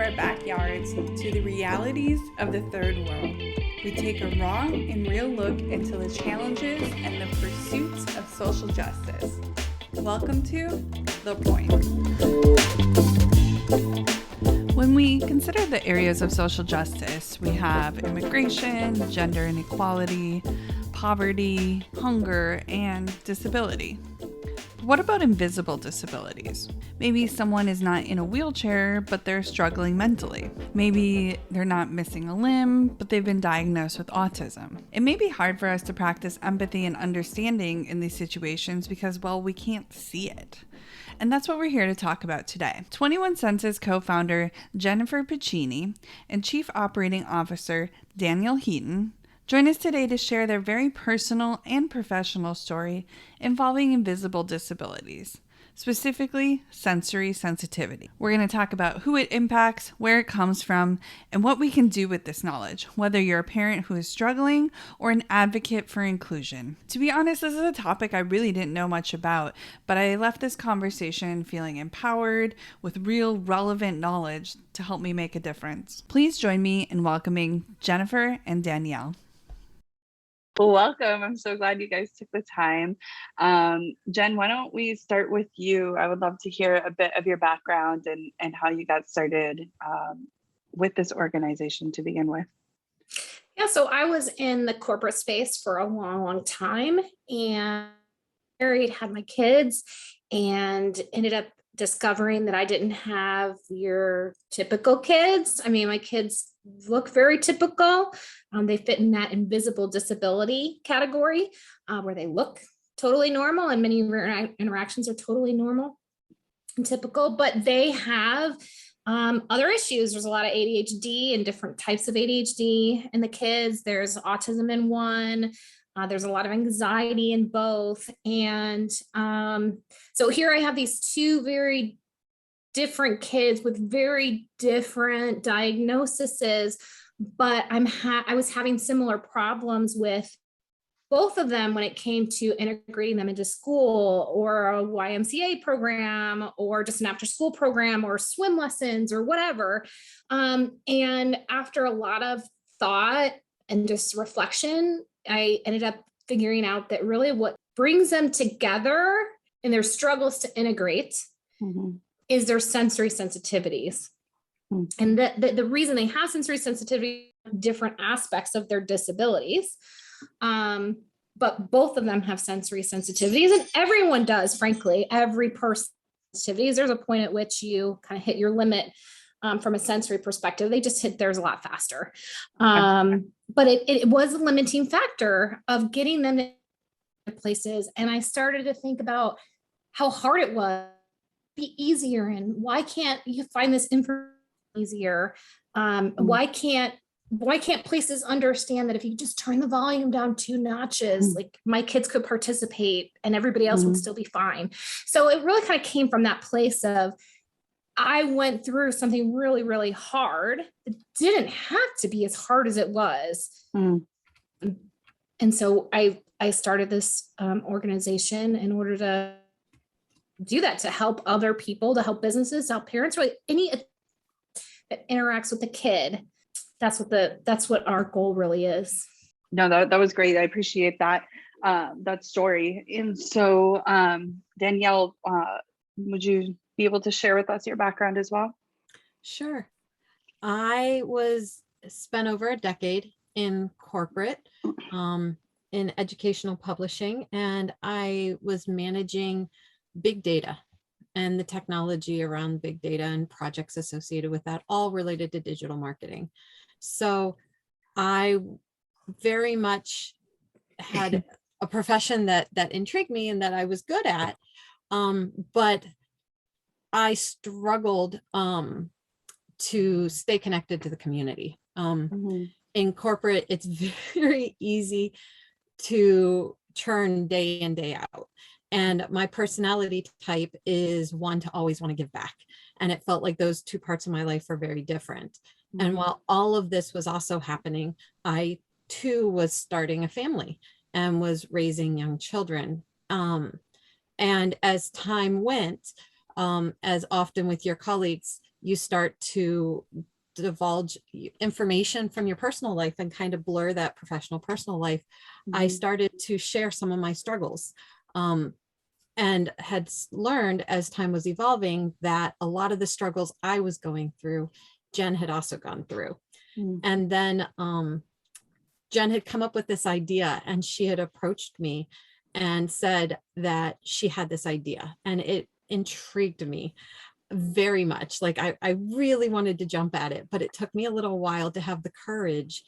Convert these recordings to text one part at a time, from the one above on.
our backyards to the realities of the third world. We take a raw and real look into the challenges and the pursuits of social justice. Welcome to The Point. When we consider the areas of social justice, we have immigration, gender inequality, poverty, hunger, and disability. What about invisible disabilities? Maybe someone is not in a wheelchair, but they're struggling mentally. Maybe they're not missing a limb, but they've been diagnosed with autism. It may be hard for us to practice empathy and understanding in these situations because, well, we can't see it. And that's what we're here to talk about today. 21 Senses co-founder Jennifer Piccini and Chief Operating Officer Danielle Heaton join us today to share their very personal and professional story involving invisible disabilities, specifically sensory sensitivity. We're going to talk about who it impacts, where it comes from, and what we can do with this knowledge, whether you're a parent who is struggling or an advocate for inclusion. To be honest, this is a topic I really didn't know much about, but I left this conversation feeling empowered with real relevant knowledge to help me make a difference. Please join me in welcoming Jennifer and Danielle. Welcome. I'm so glad you guys took the time. Jen, why don't we start with you? I would love to hear a bit of your background and how you got started with this organization to begin with. Yeah, so I was in the corporate space for a long, long time and married, had my kids, and ended up discovering that I didn't have your typical kids. I mean, my kids look very typical. They fit in that invisible disability category where they look totally normal and many interactions are totally normal and typical, but they have other issues. There's a lot of ADHD and different types of ADHD in the kids. There's autism in one. There's a lot of anxiety in both. And so here I have these two very different kids with very different diagnoses, but I was having similar problems with both of them when it came to integrating them into school or a YMCA program or just an after school program or swim lessons or whatever. And after a lot of thought and just reflection, I ended up figuring out that really what brings them together in their struggles to integrate is their sensory sensitivities. And the reason they have sensory sensitivity, different aspects of their disabilities, but both of them have sensory sensitivities, and everyone does, frankly, every person sensitivities. There's a point at which you kind of hit your limit from a sensory perspective. They just hit theirs a lot faster. But it was a limiting factor of getting them to places. And I started to think about how hard it was to be easier. And why can't you find this information easier? Why can't places understand that if you just turn the volume down 2 notches, like my kids could participate and everybody else would still be fine. So it really kind of came from that place of, I went through something really, really hard. It didn't have to be as hard as it was. And so I started this organization in order to do that, to help other people, to help businesses, to help parents, really any that interacts with the kid. That's what our goal really is. No, that was great. I appreciate that story. And so Danielle, would you be able to share with us your background as well? Sure. I spent over a decade in corporate, in educational publishing, and I was managing big data and the technology around big data and projects associated with that, all related to digital marketing. So I very much had a profession that intrigued me and that I was good at, but I struggled to stay connected to the community. In corporate, it's very easy to churn day in, day out. And my personality type is one to always want to give back. And it felt like those two parts of my life were very different. And while all of this was also happening, I too was starting a family and was raising young children. And as time went, as often with your colleagues, you start to divulge information from your personal life and kind of blur that professional personal life. I started to share some of my struggles, and had learned as time was evolving that a lot of the struggles I was going through, Jen had also gone through. And then Jen had come up with this idea, and she had approached me and said that she had this idea, and it intrigued me very much. Like I really wanted to jump at it, but it took me a little while to have the courage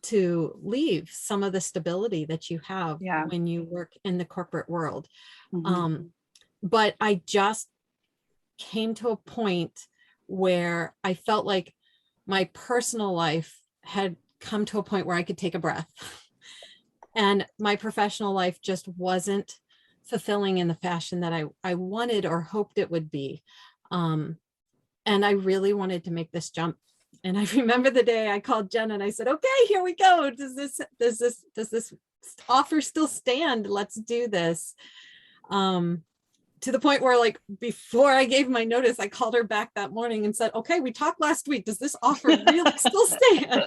to leave some of the stability that you have when you work in the corporate world. But I just came to a point where I felt like my personal life had come to a point where I could take a breath, and my professional life just wasn't fulfilling in the fashion that I wanted or hoped it would be. And I really wanted to make this jump. And I remember the day I called Jen and I said, okay, here we go. Does this offer still stand? Let's do this. To the point where, like, before I gave my notice, I called her back that morning and said, okay, we talked last week. Does this offer really still stand?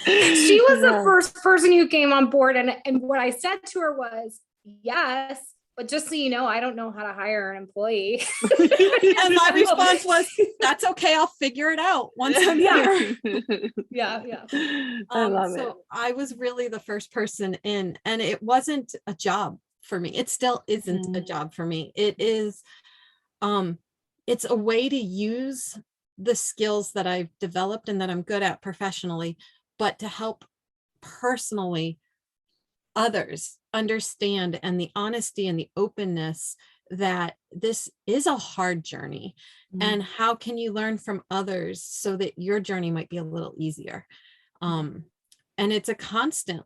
She was the first person who came on board. And what I said to her was, yes, but just so you know, I don't know how to hire an employee. And my response was, that's okay. I'll figure it out once I'm here. Yeah. I love so it. I was really the first person in, and it wasn't a job for me. It still isn't a job for me. It is, it's a way to use the skills that I've developed and that I'm good at professionally, but to help personally others understand, and the honesty and the openness that this is a hard journey. And how can you learn from others so that your journey might be a little easier? And it's a constant,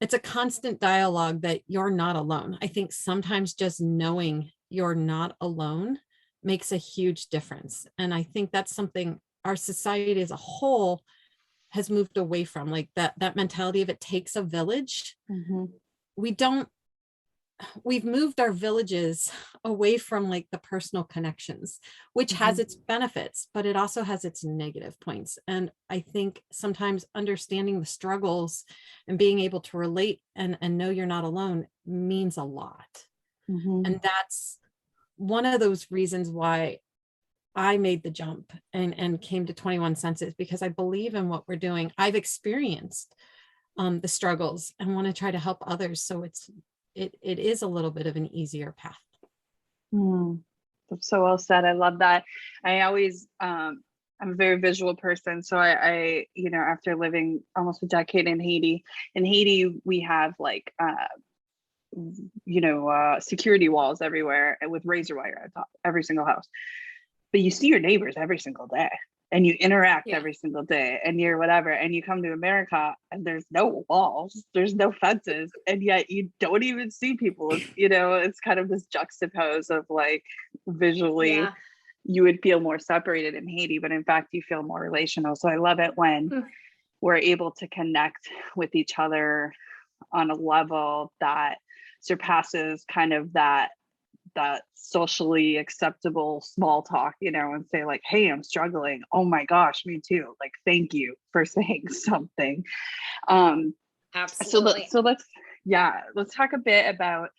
it's a constant dialogue that you're not alone. I think sometimes just knowing you're not alone makes a huge difference. And I think that's something our society as a whole has moved away from, like that mentality of it takes a village. We've moved our villages away from like the personal connections, which has its benefits, but it also has its negative points. And I think sometimes understanding the struggles and being able to relate and know you're not alone means a lot. And that's one of those reasons why I made the jump and came to 21 Senses, because I believe in what we're doing. I've experienced the struggles and want to try to help others. So it is a little bit of an easier path. That's so well said. I love that. I always, I'm a very visual person. So I, after living almost a decade in Haiti, we have like, security walls everywhere with razor wire on top, every single house. But you see your neighbors every single day, and you interact every single day, and you're whatever. And you come to America and there's no walls, there's no fences, and yet you don't even see people. It's kind of this juxtapose of like visually you would feel more separated in Haiti, but in fact you feel more relational. So I love it when we're able to connect with each other on a level that surpasses kind of that socially acceptable small talk, and say like, hey, I'm struggling. Oh my gosh, me too. Like, thank you for saying something. Absolutely. So let's talk a bit about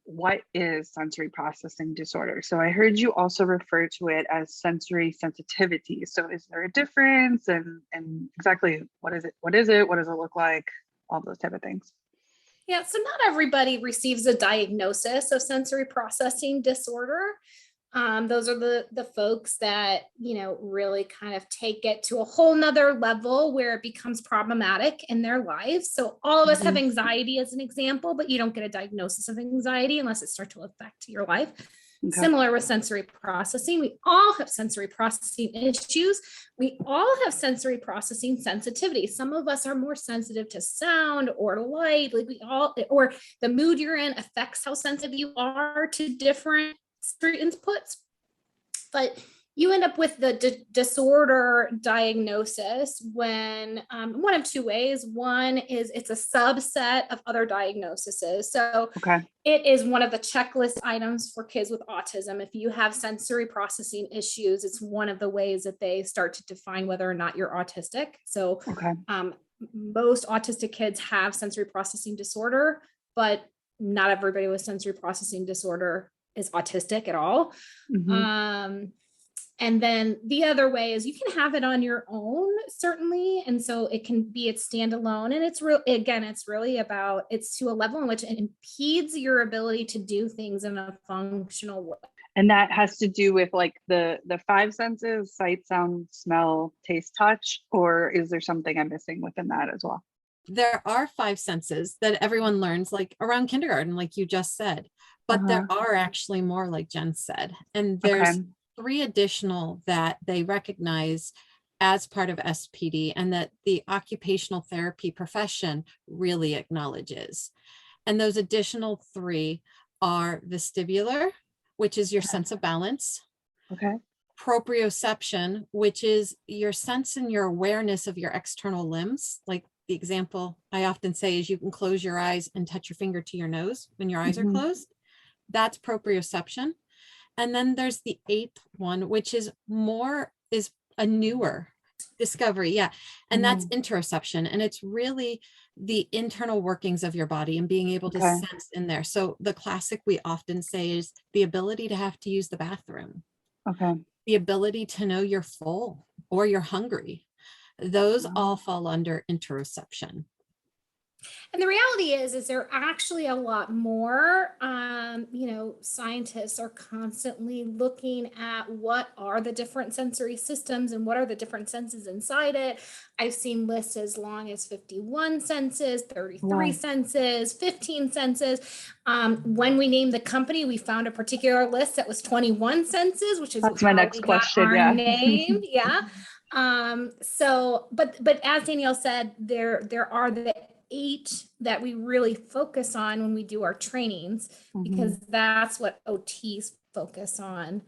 what is sensory processing disorder. So I heard you also refer to it as sensory sensitivity. So is there a difference, and exactly what is it? What does it look like? All those type of things. Yeah, so not everybody receives a diagnosis of sensory processing disorder. Those are the folks that, really kind of take it to a whole nother level where it becomes problematic in their lives. So all of us have anxiety as an example, but you don't get a diagnosis of anxiety unless it starts to affect your life. Okay. Similar with sensory processing. We all have sensory processing issues. We all have sensory processing sensitivity. Some of us are more sensitive to sound or light, or the mood you're in affects how sensitive you are to different sensory inputs. But you end up with the disorder diagnosis when one of two ways. One is it's a subset of other diagnoses. So Okay. it is one of the checklist items for kids with autism. If you have sensory processing issues, it's one of the ways that they start to define whether or not you're autistic. So Okay. most autistic kids have sensory processing disorder, but not everybody with sensory processing disorder is autistic at all. Mhm. And then the other way is you can have it on your own, certainly. And so it can be its standalone. And it's real, again, it's really about, it's to a level in which it impedes your ability to do things in a functional way. And that has to do with like the five senses: sight, sound, smell, taste, touch, or is there something I'm missing within that as well? There are five senses that everyone learns like around kindergarten, like you just said, but there are actually more, like Jen said, and there's Okay. 3 additional that they recognize as part of SPD and that the occupational therapy profession really acknowledges. And those additional 3 are vestibular, which is your sense of balance, Okay. proprioception, which is your sense and your awareness of your external limbs. Like the example I often say is you can close your eyes and touch your finger to your nose when your eyes are closed. That's proprioception. And then there's the 8th one, which is a newer discovery. Yeah. And that's interoception. And it's really the internal workings of your body and being able to sense in there. So the classic we often say is the ability to have to use the bathroom. Okay. The ability to know you're full or you're hungry. Those all fall under interoception. And the reality is there actually a lot more, scientists are constantly looking at what are the different sensory systems and what are the different senses inside it. I've seen lists as long as 51 senses, 33 senses, 15 senses. When we named the company, we found a particular list that was 21 senses, which is That's how my next we question. got our name. Yeah. But as Danielle said, there are the 8 that we really focus on when we do our trainings, because that's what OTs focus on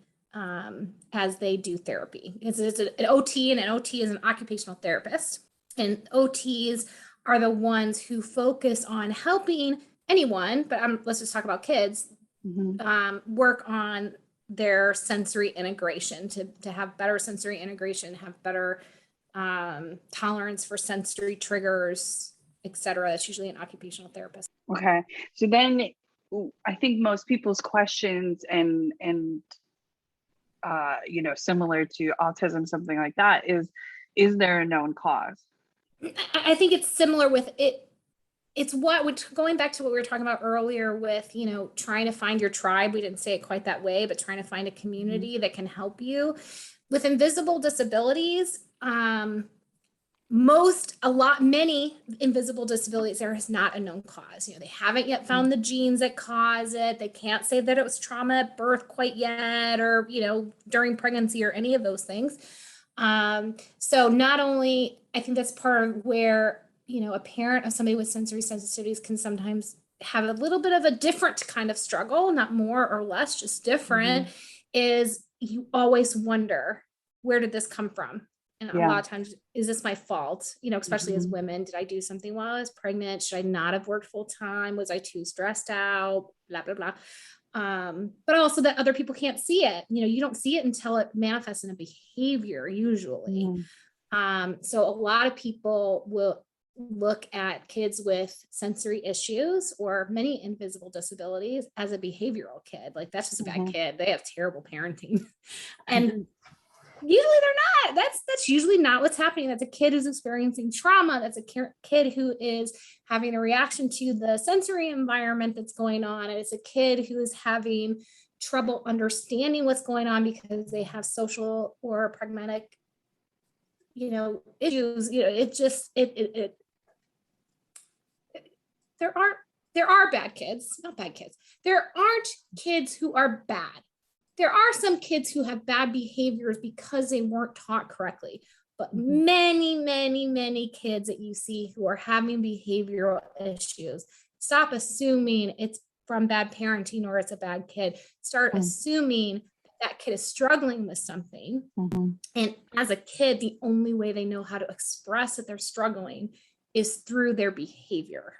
as they do therapy. It's an OT, and an OT is an occupational therapist. And OTs are the ones who focus on helping anyone, but let's just talk about kids, work on their sensory integration to have better sensory integration, have better tolerance for sensory triggers, etc. That's usually an occupational therapist. Okay. So then I think most people's questions and similar to autism, something like that, is there a known cause? I think it's similar with it. It's going back to what we were talking about earlier with, trying to find your tribe. We didn't say it quite that way, but trying to find a community that can help you. With invisible disabilities, many invisible disabilities, there is not a known cause. They haven't yet found the genes that cause it. They can't say that it was trauma at birth quite yet, or, during pregnancy or any of those things. So not only, I think that's part of where, a parent of somebody with sensory sensitivities can sometimes have a little bit of a different kind of struggle, not more or less, just different, is you always wonder, where did this come from? And a lot of times, is this my fault? Especially as women, did I do something while I was pregnant? Should I not have worked full time? Was I too stressed out? Blah, blah, blah. But also that other people can't see it. You don't see it until it manifests in a behavior usually. So a lot of people will look at kids with sensory issues or many invisible disabilities as a behavioral kid. Like, that's just a bad kid. They have terrible parenting. And usually they're not. That's usually not what's happening. That's a kid who's experiencing trauma. That's a kid who is having a reaction to the sensory environment that's going on. And it's a kid who is having trouble understanding what's going on because they have social or pragmatic, issues. There are bad kids, not bad kids. There aren't kids who are bad. There are some kids who have bad behaviors because they weren't taught correctly, but many, many, many kids that you see who are having behavioral issues, stop assuming it's from bad parenting or it's a bad kid. Start assuming that kid is struggling with something. Mhm. And as a kid, the only way they know how to express that they're struggling is through their behavior.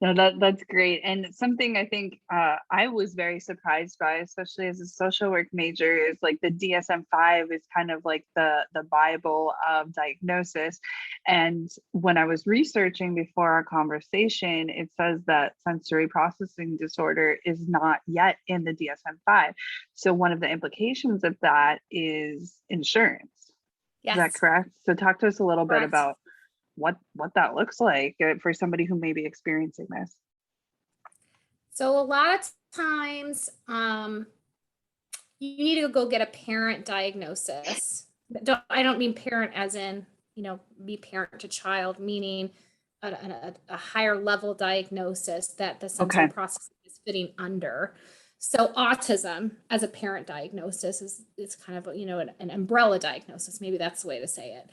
No, that's great. And something I think I was very surprised by, especially as a social work major, is like the DSM-5 is kind of like the Bible of diagnosis. And when I was researching before our conversation, it says that sensory processing disorder is not yet in the DSM-5. So one of the implications of that is insurance. Yes. Is that correct? So talk to us a little bit Correct. about what that looks like for somebody who may be experiencing this. So a lot of times, you need to go get a parent diagnosis. I don't mean parent as in, be parent to child, meaning a higher level diagnosis that the sensory Okay. processing is fitting under. So autism as a parent diagnosis is kind of, an umbrella diagnosis. Maybe that's the way to say it.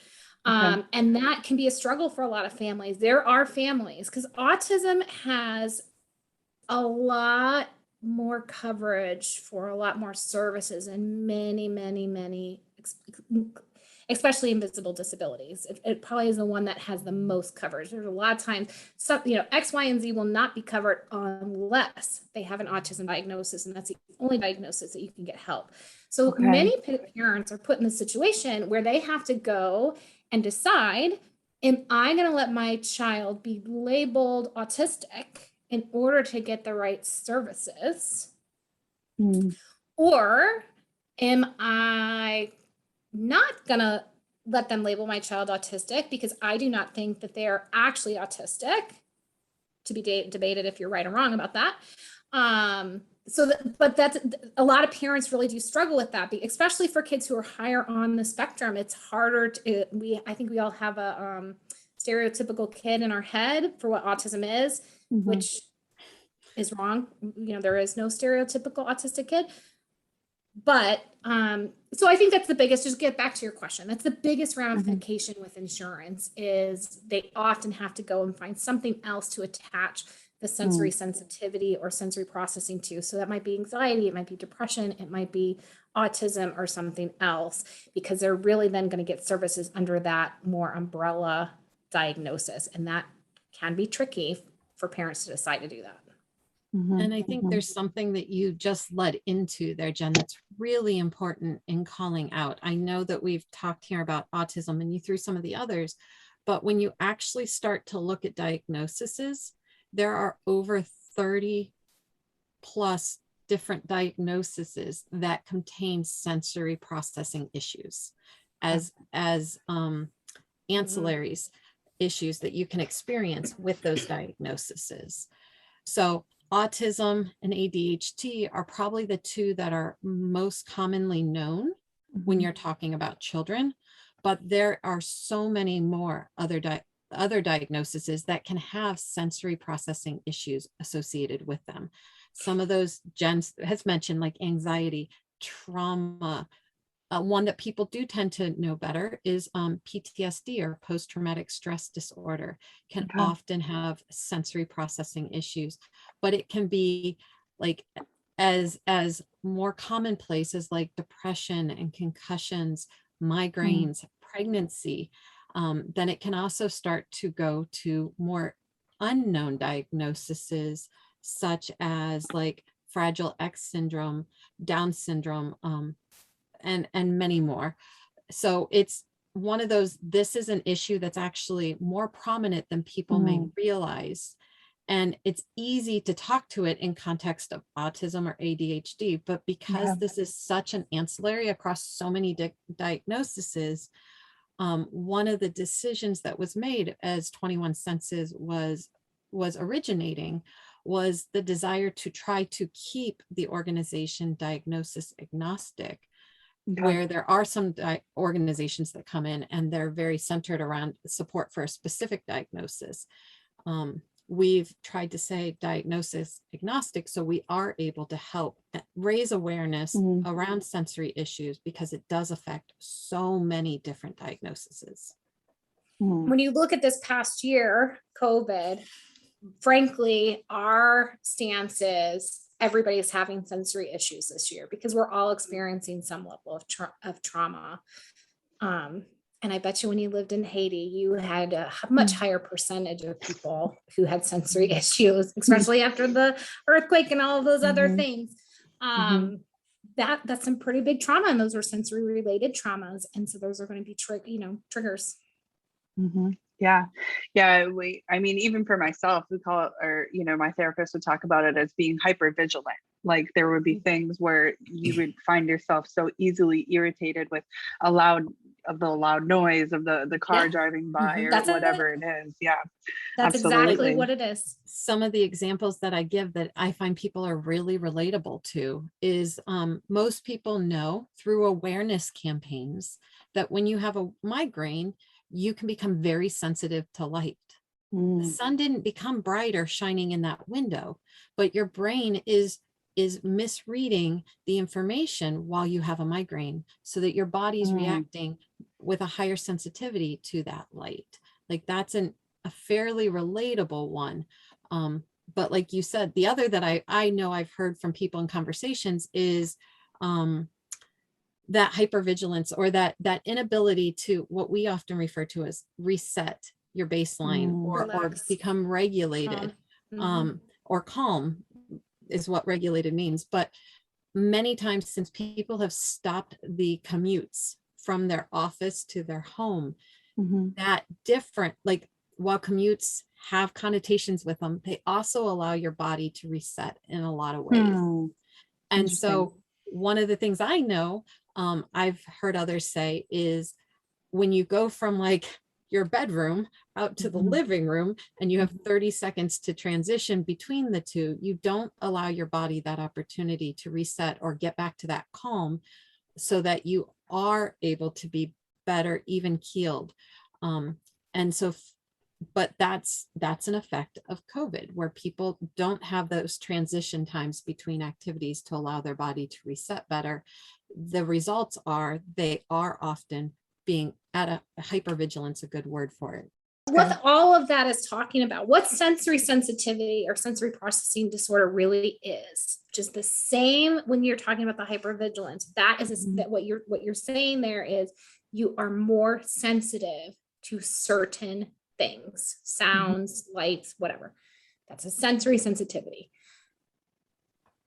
Okay. And that can be a struggle for a lot of families. There are families, because autism has a lot more coverage for a lot more services and many, especially invisible disabilities. It probably is the one that has the most coverage. There's a lot of times, X, Y, and Z will not be covered unless they have an autism diagnosis, and that's the only diagnosis that you can get help. So Okay. many parents are put in the situation where they have to go and decide, am I going to let my child be labeled autistic in order to get the right services? Or am I not going to let them label my child autistic because I do not think that they're actually autistic? To be debated if you're right or wrong about that. But that's a lot of parents really do struggle with that, especially for kids who are higher on the spectrum. It's harder to, I think we all have a stereotypical kid in our head for what autism is, which is wrong. There is no stereotypical autistic kid. But so I think that's the biggest, just get back to your question. That's the biggest ramification with insurance is they often have to go and find something else to attach the sensory sensitivity or sensory processing to. So that might be anxiety, it might be depression, it might be autism or something else, because they're really then going to get services under that more umbrella diagnosis. And that can be tricky for parents to decide to do that. And I think there's something that you just led into there, Jen, that's really important in calling out. I know that we've talked here about autism and you threw some of the others, but when you actually start to look at diagnoses, there are over 30 plus different diagnoses that contain sensory processing issues as ancillaries issues that you can experience with those diagnoses. So autism and ADHD are probably the two that are most commonly known when you're talking about children, but there are so many more other diagnoses that can have sensory processing issues associated with them. Some of those Jen has mentioned, like anxiety, trauma. One that people do tend to know better is PTSD, or post-traumatic stress disorder, can often have sensory processing issues, but it can be like as more commonplace as like depression and concussions, migraines, pregnancy. Then it can also start to go to more unknown diagnoses, such as like Fragile X syndrome, Down syndrome, and many more. So it's one of those, this is an issue that's actually more prominent than people may realize. And it's easy to talk to it in context of autism or ADHD, but because this is such an ancillary across so many diagnoses, one of the decisions that was made as 21 Senses was originating was the desire to try to keep the organization diagnosis agnostic, where there are some organizations that come in and they're very centered around support for a specific diagnosis. We've tried to say diagnosis agnostic, so we are able to help raise awareness around sensory issues, because it does affect so many different diagnoses. When you look at this past year, COVID, frankly, our stance is everybody's having sensory issues this year because we're all experiencing some level of trauma. And I bet you when you lived in Haiti, you had a much higher percentage of people who had sensory issues, especially after the earthquake and all of those other things. That's some pretty big trauma, and those are sensory related traumas. And so those are going to be triggers. Yeah. I mean, even for myself, we call it, or, my therapist would talk about it as being hyper vigilant. Like there would be things where you would find yourself so easily irritated with the loud noise of the car driving by or whatever it is. Yeah. That's absolutely. Exactly what it is. Some of the examples that I give that I find people are really relatable to is most people know through awareness campaigns that when you have a migraine, you can become very sensitive to light. The sun didn't become brighter shining in that window, but your brain is misreading the information while you have a migraine so that your body's reacting with a higher sensitivity to that light. Like that's a fairly relatable one. But like you said, the other that I know I've heard from people in conversations is that hypervigilance or that inability to what we often refer to as reset your baseline or become regulated or calm is what regulated means. But many times since people have stopped the commutes from their office to their home, that different, like while commutes have connotations with them, they also allow your body to reset in a lot of ways. And so one of the things I know, I've heard others say is when you go from like your bedroom out to the living room and you have 30 seconds to transition between the two, you don't allow your body that opportunity to reset or get back to that calm so that you are able to be better, even keeled. And so, but that's an effect of COVID where people don't have those transition times between activities to allow their body to reset better. The results are they are often being at a hypervigilance, a good word for it. What all of that is talking about, what sensory sensitivity or sensory processing disorder really is, which is the same when you're talking about the hypervigilance. That is that what you're saying there is you are more sensitive to certain things, sounds, lights, whatever. That's a sensory sensitivity.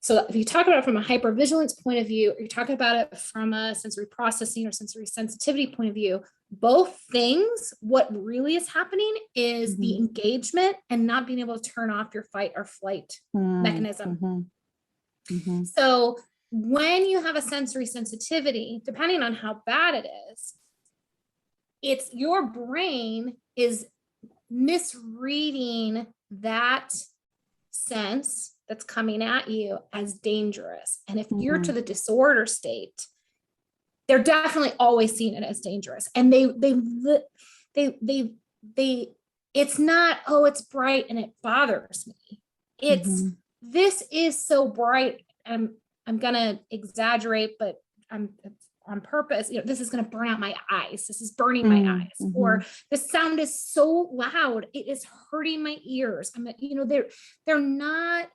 So if you talk about it from a hypervigilance point of view, or you talk about it from a sensory processing or sensory sensitivity point of view, both things, what really is happening is the engagement and not being able to turn off your fight or flight mechanism. So when you have a sensory sensitivity, depending on how bad it is, it's your brain is misreading that sense that's coming at you as dangerous. And if you're to the disorder state, they're definitely always seeing it as dangerous. And they it's not, oh, it's bright and it bothers me. It's this is so bright. I'm gonna exaggerate, but I'm on purpose. This is gonna burn out my eyes. This is burning my eyes. Or the sound is so loud, it is hurting my ears. They're not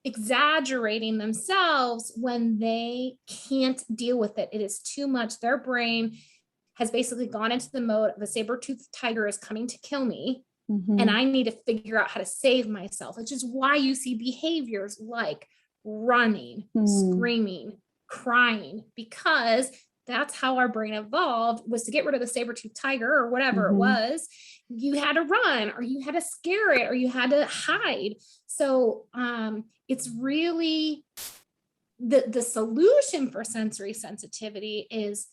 exaggerating themselves when they can't deal with it. It is too much. Their brain has basically gone into the mode of a saber-toothed tiger is coming to kill me. And I need to figure out how to save myself, which is why you see behaviors like running, screaming, crying, because that's how our brain evolved, was to get rid of the saber-toothed tiger or whatever it was. You had to run, or you had to scare it, or you had to hide. So it's really the solution for sensory sensitivity is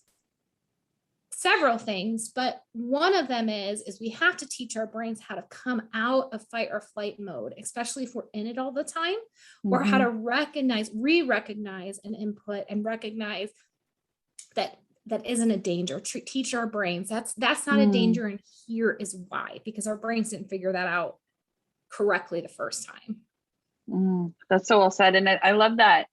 several things, but one of them is we have to teach our brains how to come out of fight or flight mode, especially if we're in it all the time, or how to re-recognize an input and recognize that isn't a danger. Teach our brains that's not a danger, and here is why, because our brains didn't figure that out correctly the first time. That's so well said. And I love that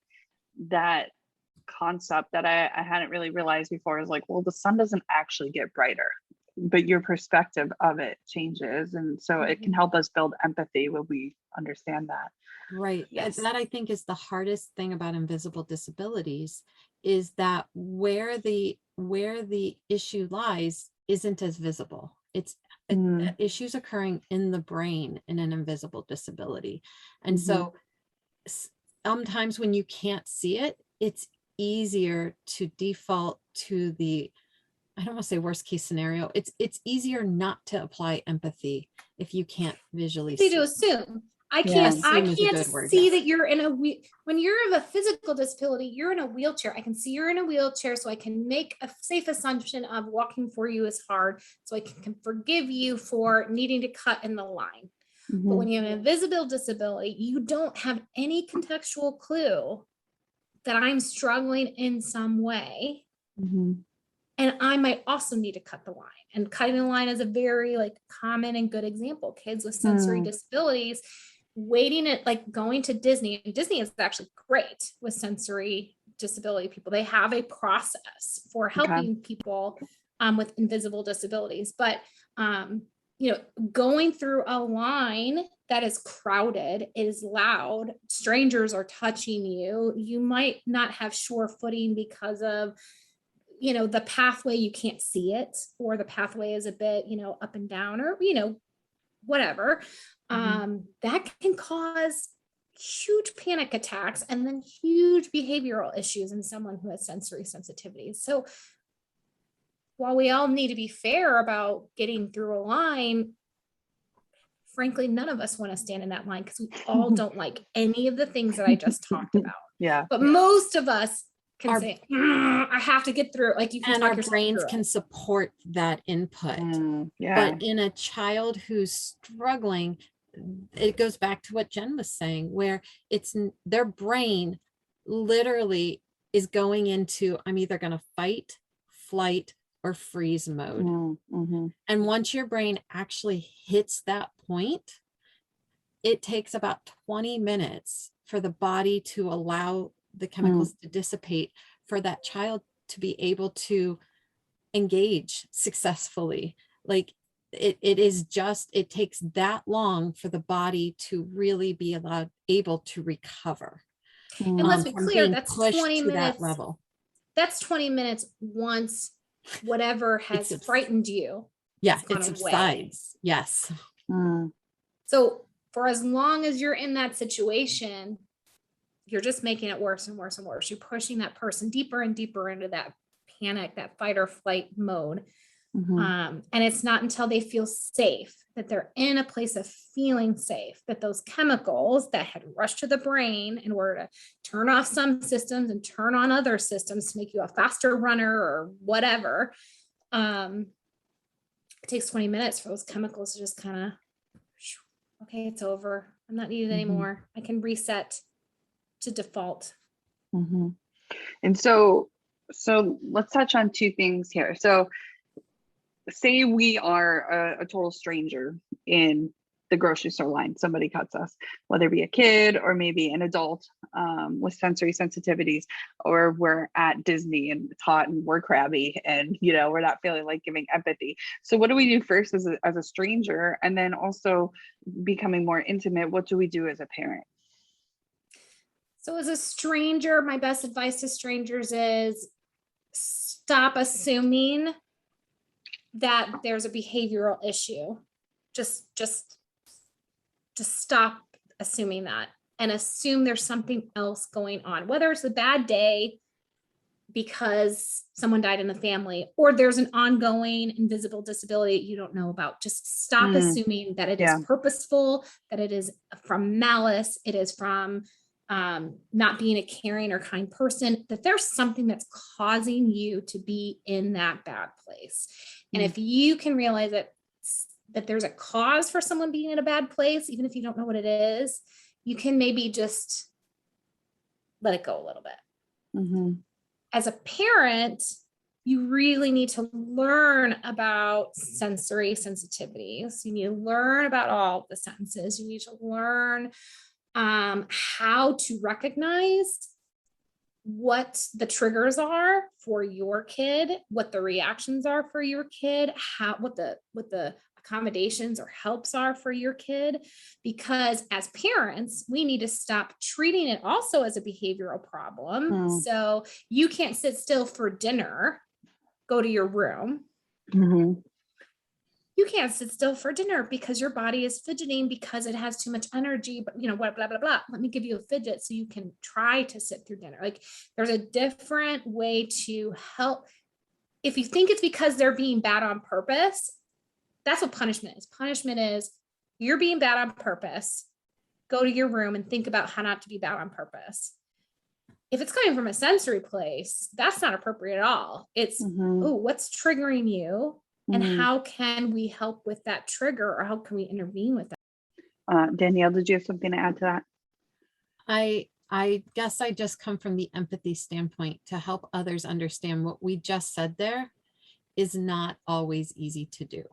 concept that I hadn't really realized before, is like, well, the sun doesn't actually get brighter, but your perspective of it changes. And so it can help us build empathy when we understand that. Right. Yes. That I think is the hardest thing about invisible disabilities, is that where the issue lies isn't as visible. It's Mm, issues occurring in the brain in an invisible disability. And mhm, so sometimes when you can't see it, it's easier to default to the, I don't want to say worst case scenario. It's easier not to apply empathy if you can't visually Easy see. to assume. Yeah. I Assume is a can't good word, see yes. that you're in a when you're of a physical disability, you're in a wheelchair. I can see you're in a wheelchair, so I can make a safe assumption of walking for you is hard, so I can forgive you for needing to cut in the line. But when mhm, you have an invisible disability, you don't have any contextual clue that I'm struggling in some way. mhm, And I might also need to cut the line. And cutting the line is a very like common and good example. Kids with sensory mm, disabilities waiting at like going to Disney, and Disney is actually great with sensory disability people. They have a process for okay. helping people with invisible disabilities. But you know, going through a line that is crowded, is loud, strangers are touching you, you might not have sure footing because of, you know, the pathway, you can't see it, or the pathway is a bit, you know, up and down, or, you know, whatever. That can cause huge panic attacks and then huge behavioral issues in someone who has sensory sensitivities. So while we all need to be fair about getting through a line, frankly, none of us want to stand in that line because we all don't like any of the things that I just talked about. Yeah. But most of us can Our- say, I have to get through. Like, you can And talk our yourself brains through can it. support that input. Yeah. But in a child who's struggling, it goes back to what Jen was saying, where their brain literally is going into, I'm either going to fight, flight, or freeze mode. Mhm, And once your brain actually hits that point, it takes about 20 minutes for the body to allow the chemicals to dissipate, for that child to be able to engage successfully. Like it takes that long for the body to really be able to recover And let's be from clear, being that's pushed 20 to that minutes. level. That's 20 minutes once whatever has frightened you Yeah, has gone it away. subsides. Yes. mm, So for as long as you're in that situation, you're just making it worse and worse and worse. You're pushing that person deeper and deeper into that panic, that fight or flight mode. mhm, And it's not until they feel safe, that they're in a place of feeling safe, that those chemicals that had rushed to the brain in order to turn off some systems and turn on other systems to make you a faster runner or whatever. It takes 20 minutes for those chemicals to just kind of, okay, it's over. I'm not needed mhm, anymore. I can reset to default. mhm. And so let's touch on two things here. So say we are a total stranger in the grocery store line. Somebody cuts us, whether it be a kid or maybe an adult with sensory sensitivities, or we're at Disney and it's hot and we're crabby and, you know, we're not feeling like giving empathy. So what do we do first as a stranger? And then also becoming more intimate, what do we do as a parent? So as a stranger, my best advice to strangers is stop assuming that there's a behavioral issue. Just stop assuming that, and assume there's something else going on, whether it's a bad day because someone died in the family, or there's an ongoing invisible disability you don't know about. Just stop assuming that it is Yeah. purposeful, that it is from malice, it is from not being a caring or kind person, that there's something that's causing you to be in that bad place. And if you can realize that there's a cause for someone being in a bad place, even if you don't know what it is, you can maybe just let it go a little bit. Mhm. As a parent, you really need to learn about sensory sensitivities. You need to learn about all the senses. You need to learn how to recognize what the triggers are for your kid, what the reactions are for your kid, what the accommodations or helps are for your kid, because as parents, we need to stop treating it also as a behavioral problem. So you can't sit still for dinner, go to your room. You can't sit still for dinner because your body is fidgeting because it has too much energy, but blah, blah, blah, blah. Let me give you a fidget so you can try to sit through dinner. Like, there's a different way to help. If you think it's because they're being bad on purpose, that's what punishment is. Punishment is you're being bad on purpose. Go to your room and think about how not to be bad on purpose. If it's coming from a sensory place, that's not appropriate at all. It's, oh, what's triggering you? And how can we help with that trigger, or how can we intervene with that? Danielle, did you have something to add to that? I guess I just come from the empathy standpoint to help others understand what we just said there is not always easy to do.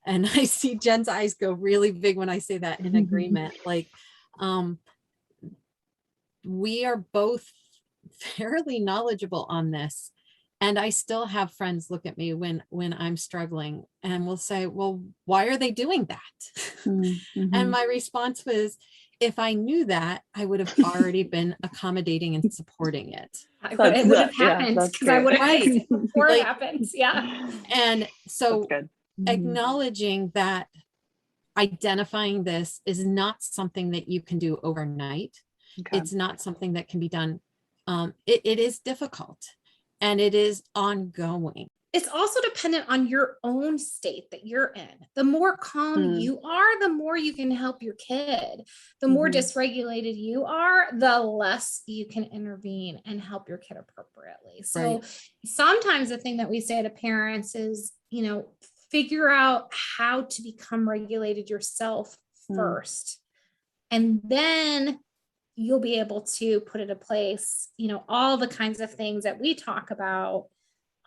And I see Jen's eyes go really big when I say that, in agreement. Like, we are both fairly knowledgeable on this. And I still have friends look at me when I'm struggling and will say, well, why are they doing that? And my response was, if I knew that, I would have already been accommodating and supporting it. It would have happened because I would have fixed it before it happens. Yeah. And so acknowledging that identifying this is not something that you can do overnight. It's not something that can be done. It is difficult. And it is ongoing. It's also dependent on your own state that you're in. The more calm you are, the more you can help your kid. The more dysregulated you are, the less you can intervene and help your kid appropriately. So sometimes the thing that we say to parents is, figure out how to become regulated yourself first. And then you'll be able to put into place, all the kinds of things that we talk about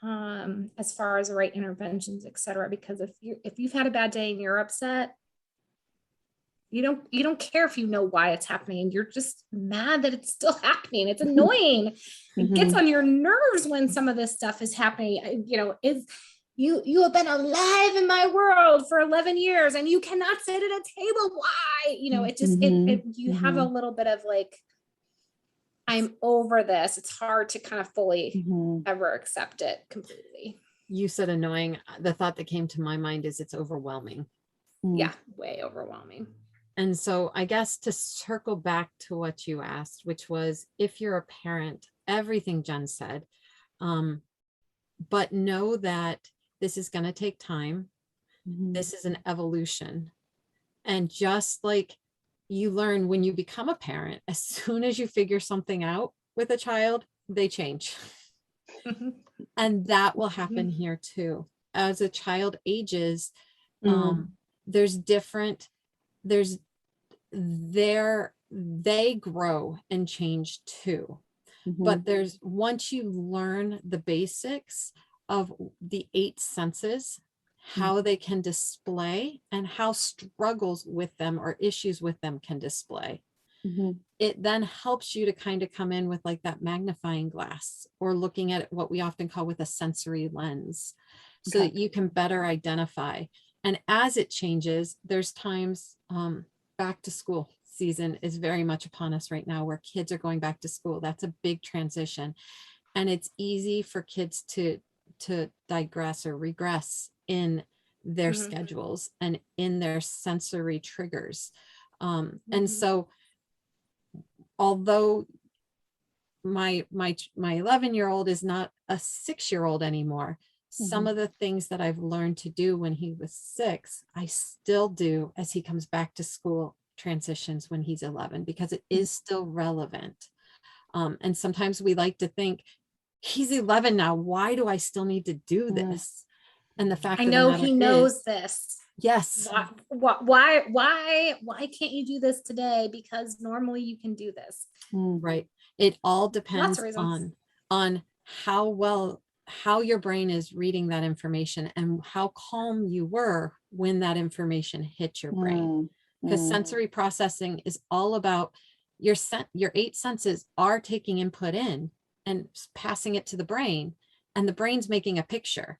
as far as the right interventions, et cetera. Because if you've had a bad day and you're upset, you don't care if you know why it's happening. You're just mad that it's still happening. It's annoying. It gets on your nerves when some of this stuff is happening. You have been alive in my world for 11 years and you cannot sit at a table. Why? You have a little bit of like, I'm over this. It's hard to kind of fully ever accept it completely. You said annoying. The thought that came to my mind is it's overwhelming. Yeah, way overwhelming. And so I guess to circle back to what you asked, which was, if you're a parent, everything Jen said, but know that this is going to take time. This is an evolution. And just like you learn when you become a parent, as soon as you figure something out with a child, they change. And that will happen here too. As a child ages, they grow and change too. But once you learn the basics of the 8 senses, how they can display and how struggles with them or issues with them can display, it then helps you to kind of come in with like that magnifying glass, or looking at what we often call with a sensory lens, so that you can better identify. And as it changes, there's times, back to school season is very much upon us right now, where kids are going back to school. That's a big transition. And it's easy for kids to digress or regress in their schedules and in their sensory triggers. And so although my 11-year-old is not a 6-year-old anymore, some of the things that I've learned to do when he was 6, I still do as he comes back to school transitions when he's 11, because it is still relevant. And sometimes we like to think, he's 11 now, why do I still need to do this? And the fact I know he knows this. Yes. Why can't you do this today? Because normally you can do this. Right. It all depends on how your brain is reading that information and how calm you were when that information hit your brain. Because sensory processing is all about your 8 senses are taking input in and passing it to the brain, and the brain's making a picture.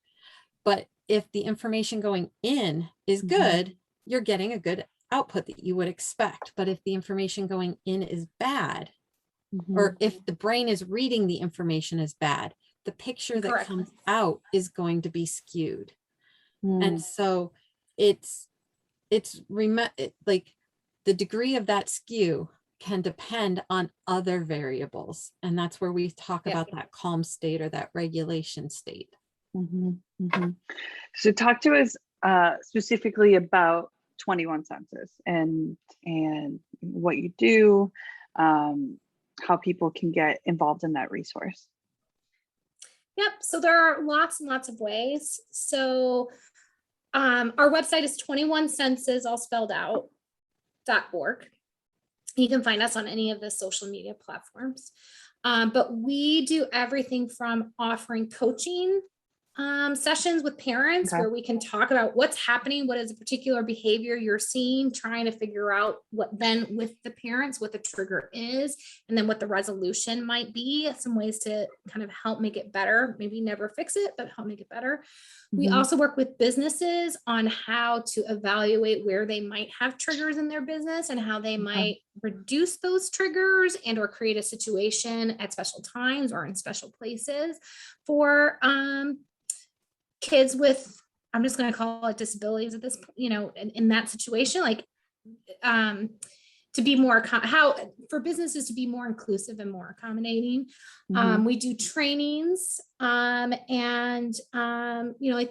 But if the information going in is good, you're getting a good output that you would expect. But if the information going in is bad, or if the brain is reading the information as bad, the picture that Correct. comes out is going to be skewed. And so it's like the degree of that skew can depend on other variables. And that's where we talk about that calm state or that regulation state. So talk to us specifically about 21 Senses and what you do, how people can get involved in that resource. Yep. So there are lots and lots of ways. So our website is 21senses, all spelled out, .org. You can find us on any of the social media platforms. But we do everything from offering coaching sessions with parents where we can talk about what's happening, what is a particular behavior you're seeing, trying to figure out what then with the parents, what the trigger is, and then what the resolution might be, some ways to kind of help make it better, maybe never fix it, but help make it better. We also work with businesses on how to evaluate where they might have triggers in their business and how they might reduce those triggers and or create a situation at special times or in special places for kids with, I'm just going to call it disabilities at this, in that situation, like to be more, for businesses to be more inclusive and more accommodating. We do trainings like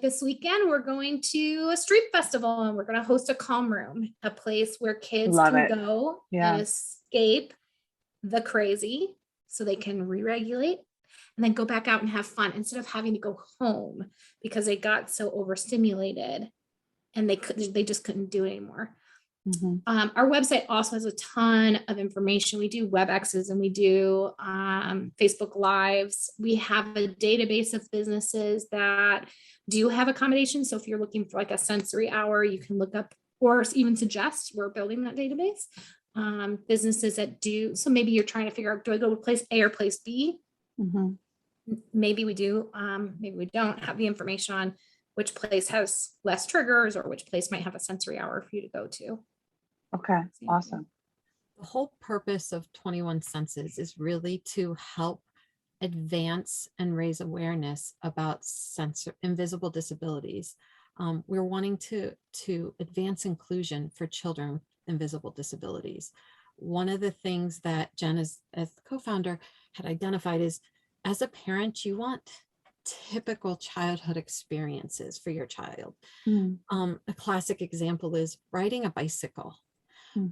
this weekend, we're going to a street festival and we're going to host a calm room, a place where kids can go and escape the crazy so they can re-regulate and then go back out and have fun instead of having to go home because they got so overstimulated and they just couldn't do it anymore. Our website also has a ton of information. We do WebExes and we do Facebook Lives. We have a database of businesses that do have accommodations. So if you're looking for like a sensory hour, you can look up or even suggest, we're building that database. Businesses that do, so maybe you're trying to figure out, do I go to place A or place B? Maybe we do, maybe we don't have the information on which place has less triggers or which place might have a sensory hour for you to go to. Okay, awesome. The whole purpose of 21 Senses is really to help advance and raise awareness about invisible disabilities. We're wanting to advance inclusion for children with invisible disabilities. One of the things that Jen, as the co-founder, had identified is, as a parent, you want typical childhood experiences for your child. A classic example is riding a bicycle.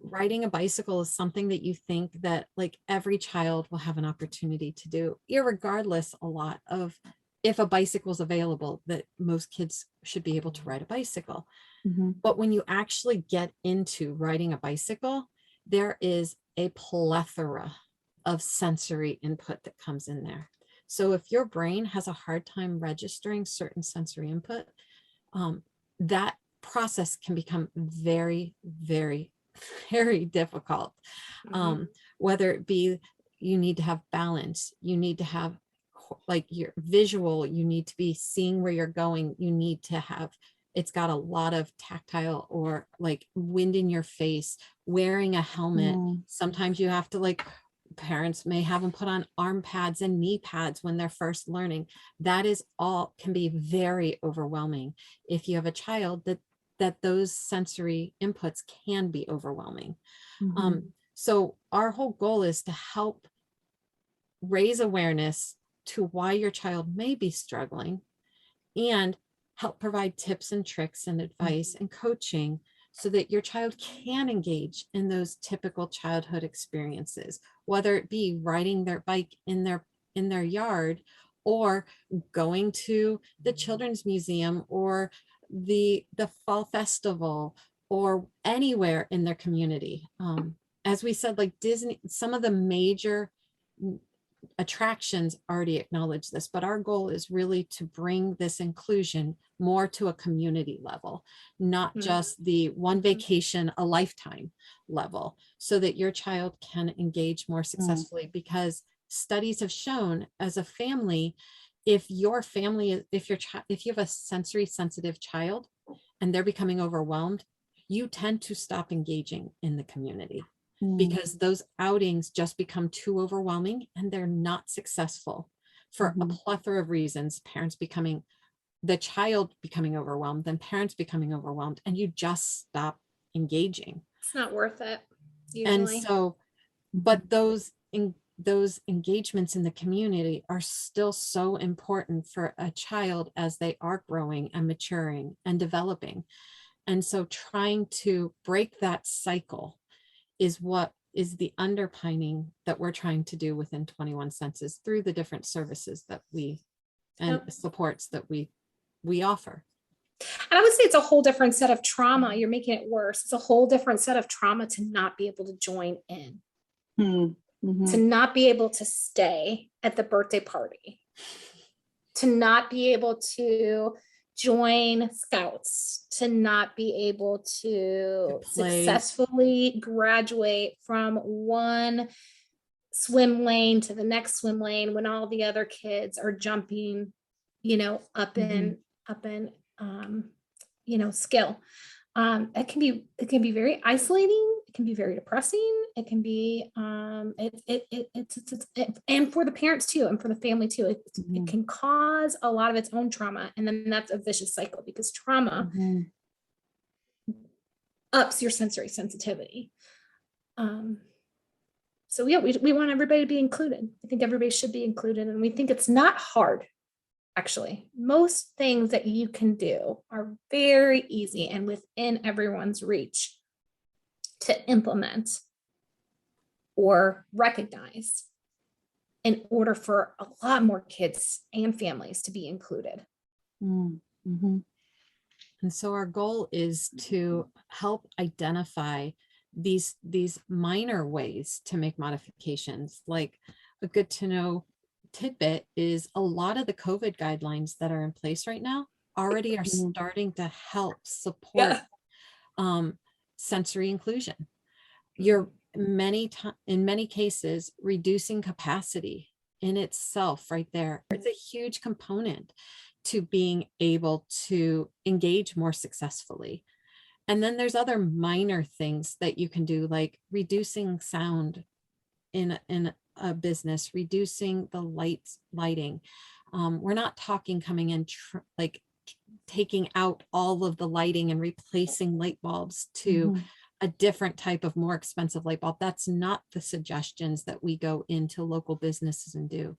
Riding a bicycle is something that you think that like every child will have an opportunity to do, irregardless a lot of if a bicycle is available, that most kids should be able to ride a bicycle. But when you actually get into riding a bicycle, there is a plethora of sensory input that comes in there. So if your brain has a hard time registering certain sensory input, that process can become very, very, very difficult. Whether it be you need to have balance, you need to have like your visual, you need to be seeing where you're going, you need to have, it's got a lot of tactile or like wind in your face, wearing a helmet. Sometimes you have to like, parents may have them put on arm pads and knee pads when they're first learning. That is all can be very overwhelming. If you have a child that those sensory inputs can be overwhelming. So our whole goal is to help raise awareness to why your child may be struggling and help provide tips and tricks and advice and coaching so that your child can engage in those typical childhood experiences, whether it be riding their bike in their yard or going to the children's museum or the fall festival or anywhere in their community. As we said, like Disney, some of the major attractions already acknowledge this, but our goal is really to bring this inclusion more to a community level, not just the one vacation a lifetime level, so that your child can engage more successfully. Because studies have shown as a family, if your family, if if you have a sensory sensitive child and they're becoming overwhelmed, you tend to stop engaging in the community because those outings just become too overwhelming and they're not successful for a plethora of reasons. The child becoming overwhelmed, then parents becoming overwhelmed, and you just stop engaging. It's not worth it And usually. so, but those engagements in the community are still so important for a child as they are growing and maturing and developing. And so trying to break that cycle is what is the underpinning that we're trying to do within 21 Senses through the different services that we and supports that we offer. And I would say it's a whole different set of trauma. You're making it worse. It's a whole different set of trauma to not be able to join in, to not be able to stay at the birthday party, to not be able to join scouts, to not be able to successfully graduate from one swim lane to the next swim lane when all the other kids are jumping, up in skill. It can be very isolating. It can be very depressing. It can be, and for the parents too, and for the family too, it can cause a lot of its own trauma. And then that's a vicious cycle because trauma ups your sensory sensitivity. So yeah, we want everybody to be included. I think everybody should be included. And we think it's not hard. Actually, most things that you can do are very easy and within everyone's reach to implement or recognize in order for a lot more kids and families to be included. And so our goal is to help identify these minor ways to make modifications. Like a good to know tidbit is a lot of the COVID guidelines that are in place right now already are starting to help support sensory inclusion. You're in many cases reducing capacity in itself right there. It's a huge component to being able to engage more successlighting. And then there's other minor things that you can do, like reducing sound in a business, reducing the lighting. We're not talking coming in like taking out all of the lighting and replacing light bulbs to a different type of more expensive light bulb. That's not the suggestions that we go into local businesses and do.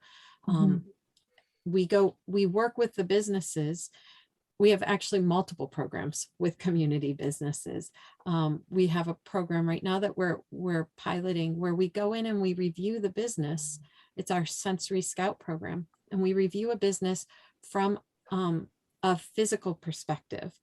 We work with the businesses. We have actually multiple programs with community businesses. We have a program right now that we're piloting where we go in and we review the business. It's our Sensory Scout program. And we review a business from a physical perspective.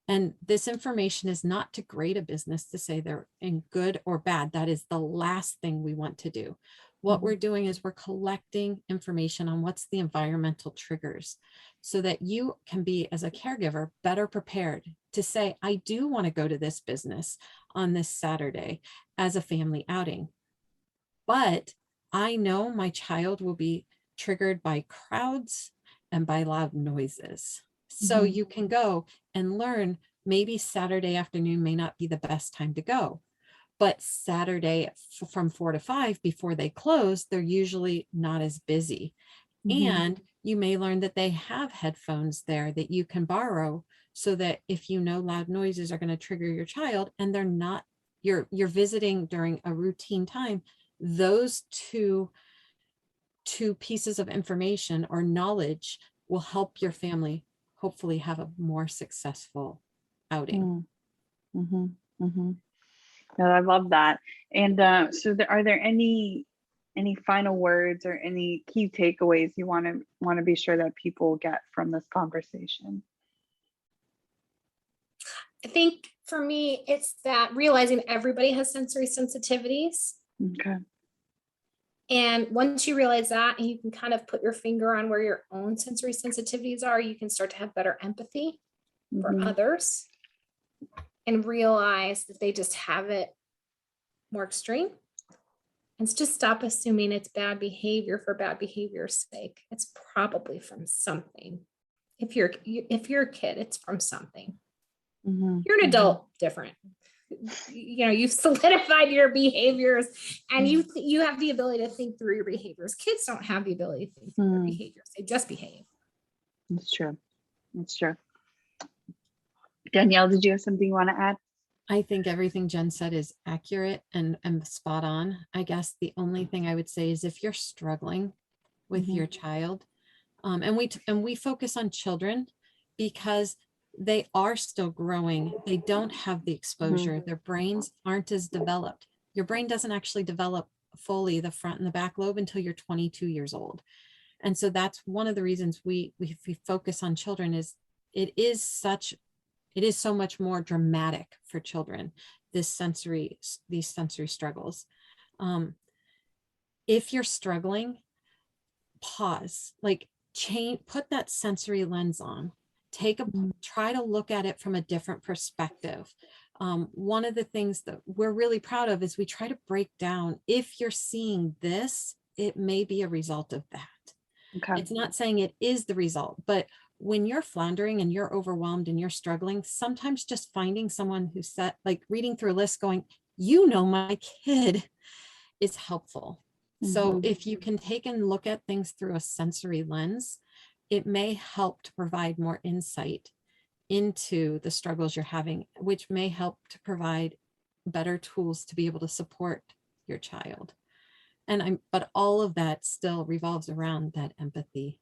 And this information is not to grade a business to say they're in good or bad. That is the last thing we want to do. What we're doing is we're collecting information on what's the environmental triggers so that you can be, as a caregiver, better prepared to say, I do want to go to this business on this Saturday as a family outing. But I know my child will be triggered by crowds and by loud noises. So you can go and learn, maybe Saturday afternoon may not be the best time to go. But Saturday from 4 to 5 before they close, they're usually not as busy. And you may learn that they have headphones there that you can borrow so that if you know loud noises are going to trigger your child and they're not, you're visiting during a routine time, those two pieces of information or knowledge will help your family hopefully have a more successful outing. No, I love that. And are there any final words or any key takeaways you want to be sure that people get from this conversation? I think for me, it's that realizing everybody has sensory sensitivities. Okay. And once you realize that, and you can kind of put your finger on where your own sensory sensitivities are, you can start to have better empathy for others and realize that they just have it more extreme. And just stop assuming it's bad behavior for bad behavior's sake. It's probably from something. If you're a kid, it's from something. Mhm. You're an adult, different. You've solidified your behaviors, and you have the ability to think through your behaviors. Kids don't have the ability to think through their behaviors. They just behave. That's true. That's true. Danielle, did you have something you want to add? I think everything Jen said is accurate and spot on. I guess the only thing I would say is if you're struggling with your child, and we focus on children because they are still growing. They don't have the exposure. Their brains aren't as developed. Your brain doesn't actually develop fully, the front and the back lobe, until you're 22 years old. And so that's one of the reasons we focus on children. Is it is so much more dramatic for children, these sensory struggles. If you're struggling, pause, put that sensory lens on, try to look at it from a different perspective. One of the things that we're really proud of is we try to break down, if you're seeing this, it may be a result of that. Okay. It's not saying it is the result, but when you're floundering and you're overwhelmed and you're struggling, sometimes just finding someone who reading through a list going, my kid, is helpful. So if you can take and look at things through a sensory lens, it may help to provide more insight into the struggles you're having, which may help to provide better tools to be able to support your child. But all of that still revolves around that empathy,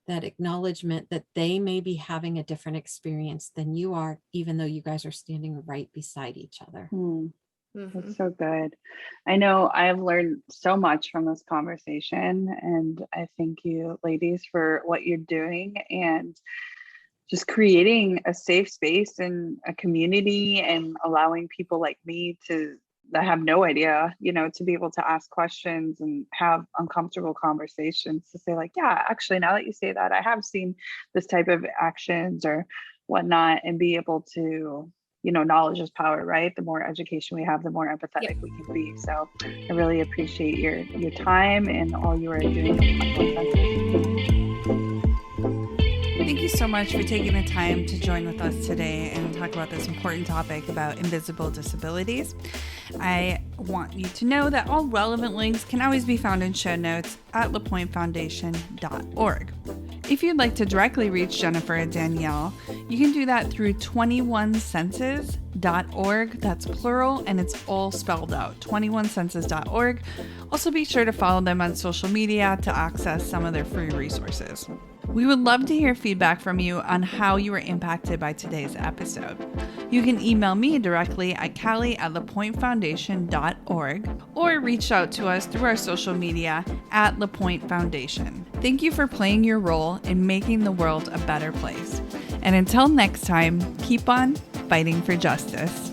that acknowledgement that they may be having a different experience than you are, even though you guys are standing right beside each other. That's so good. I know I've learned so much from this conversation, and I thank you, ladies, for what you're doing and just creating a safe space and a community, and allowing people like me that have no idea, to be able to ask questions and have uncomfortable conversations, to say yeah, actually, now that you say that, I have seen this type of actions or whatnot, and be able to, knowledge is power, right? The more education we have, the more empathetic we can be. So I really appreciate your time and all you are doing. Thank you so much for taking the time to join with us today and talk about this important topic about invisible disabilities. I want you to know that all relevant links can always be found in show notes at lapointefoundation.org. If you'd like to directly reach Jennifer and Danielle, you can do that through 21senses.org. That's plural, and it's all spelled out, 21senses.org. Also, be sure to follow them on social media to access some of their free resources. We would love to hear feedback from you on how you were impacted by today's episode. You can email me directly at callie@lapointefoundation.org or reach out to us through our social media at LaPointe Foundation. Thank you for playing your role in making the world a better place. And until next time, keep on fighting for justice.